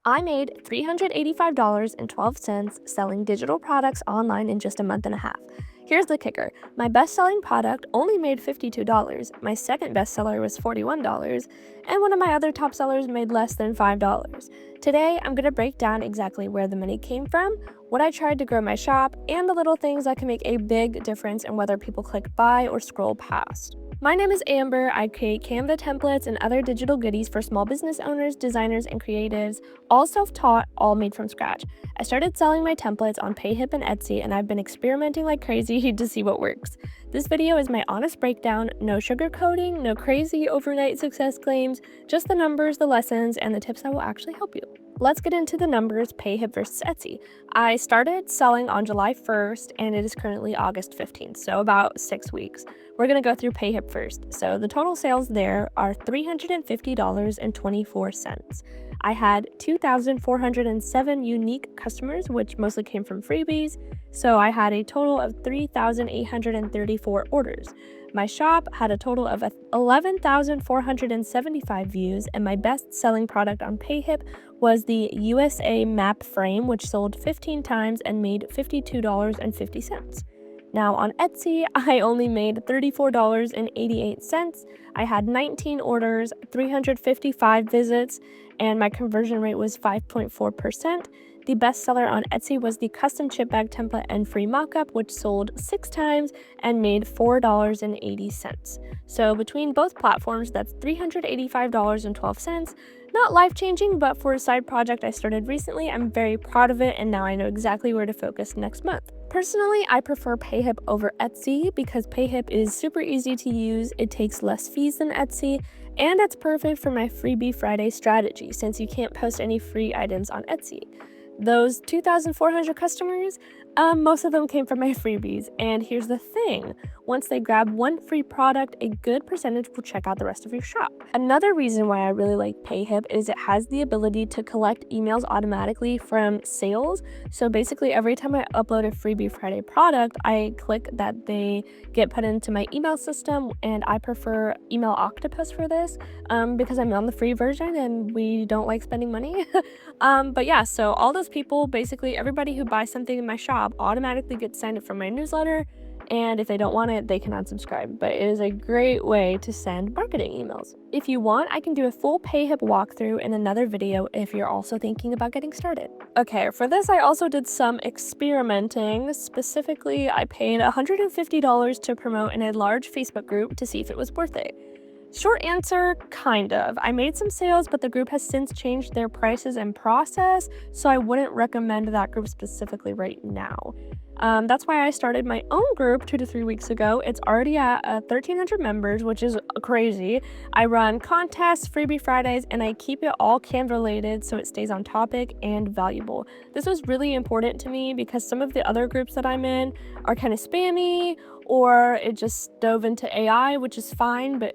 I made $385.12 selling digital products online in just a month and a half. Here's the kicker. My best-selling product only made $52, my second bestseller was $41, and one of my other top sellers made less than $5. Today, I'm going to break down exactly where the money came from, what I tried to grow my shop, and the little things that can make a big difference in whether people click buy or scroll past. My name is Amber. I create Canva templates and other digital goodies for small business owners, designers, and creatives, all self-taught, all made from scratch. I started selling my templates on Payhip and Etsy, and I've been experimenting like crazy to see what works. This video is my honest breakdown, no sugarcoating, no crazy overnight success claims, just the numbers, the lessons, and the tips that will actually help you. Let's get into the numbers, Payhip versus Etsy. I started selling on July 1st, and it is currently August 15th, so about 6 weeks. We're going to go through Payhip first. So the total sales there are $350.24. I had 2,407 unique customers, which mostly came from freebies. So I had a total of 3,834 orders. My shop had a total of 11,475 views, and my best-selling product on Payhip was the USA map frame, which sold 15 times and made $52.50. Now on Etsy, I only made $34.88. I had 19 orders, 355 visits, and my conversion rate was 5.4%. The bestseller on Etsy was the custom chip bag template and free mockup, which sold 6 times and made $4.80. So between both platforms, that's $385.12. Not life-changing, but for a side project I started recently, I'm very proud of it, and now I know exactly where to focus next month. Personally, I prefer Payhip over Etsy because Payhip is super easy to use, it takes less fees than Etsy, and it's perfect for my Freebie Friday strategy since you can't post any free items on Etsy. Those 2,400 customers, most of them came from my freebies, and here's the thing. Once they grab one free product, a good percentage will check out the rest of your shop. Another reason why I really like Payhip is it has the ability to collect emails automatically from sales. So basically every time I upload a Freebie Friday product, I click that they get put into my email system, and I prefer Email Octopus for this because I'm on the free version and we don't like spending money. But yeah, so all those people, basically everybody who buys something in my shop automatically gets signed up for my newsletter, and if they don't want it, they can unsubscribe. But it is a great way to send marketing emails. If you want, I can do a full Payhip walkthrough in another video if you're also thinking about getting started. Okay, for this I also did some experimenting. Specifically, I paid $150 to promote in a large Facebook group to see if it was worth it. Short answer, kind of. I made some sales, but the group has since changed their prices and process, so I wouldn't recommend that group specifically right now. That's why I started my own group 2 to 3 weeks ago. It's already at 1,300 members, which is crazy. I run contests, Freebie Fridays, and I keep it all Canva related so it stays on topic and valuable. This was really important to me because some of the other groups that I'm in are kind of spammy, or it just dove into AI, which is fine, but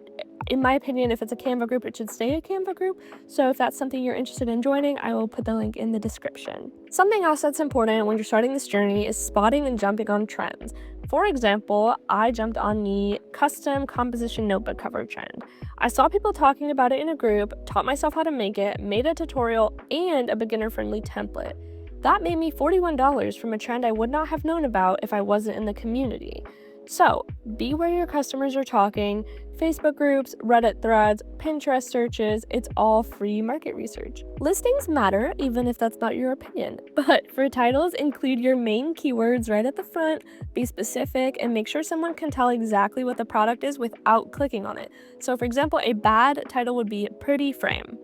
in my opinion, if it's a Canva group, it should stay a Canva group. So if that's something you're interested in joining, I will put the link in the description. Something else that's important when you're starting this journey is spotting and jumping on trends. For example, I jumped on the custom composition notebook cover trend. I saw people talking about it in a group, taught myself how to make it, made a tutorial, and a beginner-friendly template. That made me $41 from a trend I would not have known about if I wasn't in the community. So, be where your customers are talking. Facebook groups, Reddit threads, Pinterest searches, it's all free market research. Listings matter, even if that's not your opinion. But for titles, include your main keywords right at the front, be specific, and make sure someone can tell exactly what the product is without clicking on it. So for example, a bad title would be Pretty Frame.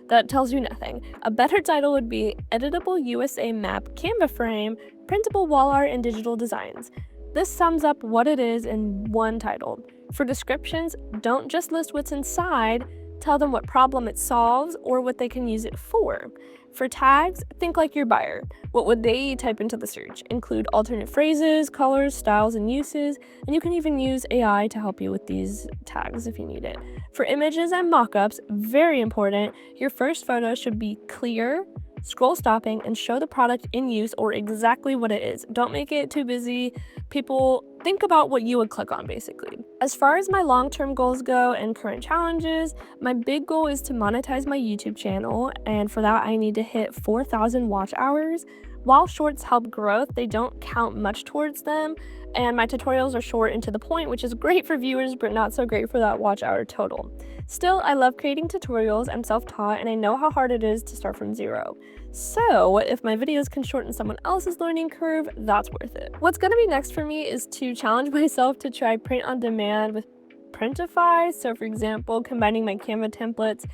That tells you nothing. A better title would be Editable USA Map Canva Frame, Printable Wall Art and Digital Designs. This sums up what it is in one title. For descriptions, don't just list what's inside, tell them what problem it solves or what they can use it for. For tags, think like your buyer. What would they type into the search? Include alternate phrases, colors, styles, and uses, and you can even use AI to help you with these tags if you need it. For images and mockups, very important, your first photo should be clear, scroll stopping, and show the product in use or exactly what it is. Don't make it too busy. People think about what you would click on, basically. As far as my long-term goals go and current challenges, my big goal is to monetize my YouTube channel, and for that I need to hit 4,000 watch hours. While shorts help growth, they don't count much towards them, and my tutorials are short and to the point, which is great for viewers but not so great for that watch hour total. Still, I love creating tutorials. I'm self-taught and I know how hard it is to start from zero. So if my videos can shorten someone else's learning curve, that's worth it. What's gonna be next for me is to challenge myself to try print on demand with Printify. So for example, combining my Canva templates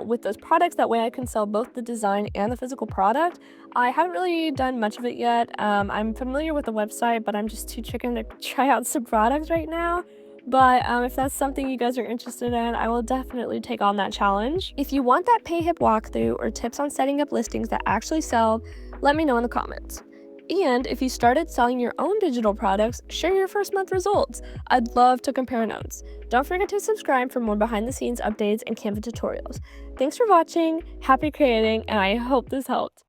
with those products, that way I can sell both the design and the physical product. I haven't really done much of it yet. I'm familiar with the website, but I'm just too chicken to try out some products right now. But if that's something you guys are interested in, I will definitely take on that challenge. If you want that Payhip walkthrough or tips on setting up listings that actually sell, let me know in the comments. And if you started selling your own digital products, share your first month results. I'd love to compare notes. Don't forget to subscribe for more behind the scenes updates and Canva tutorials. Thanks for watching, happy creating, and I hope this helped.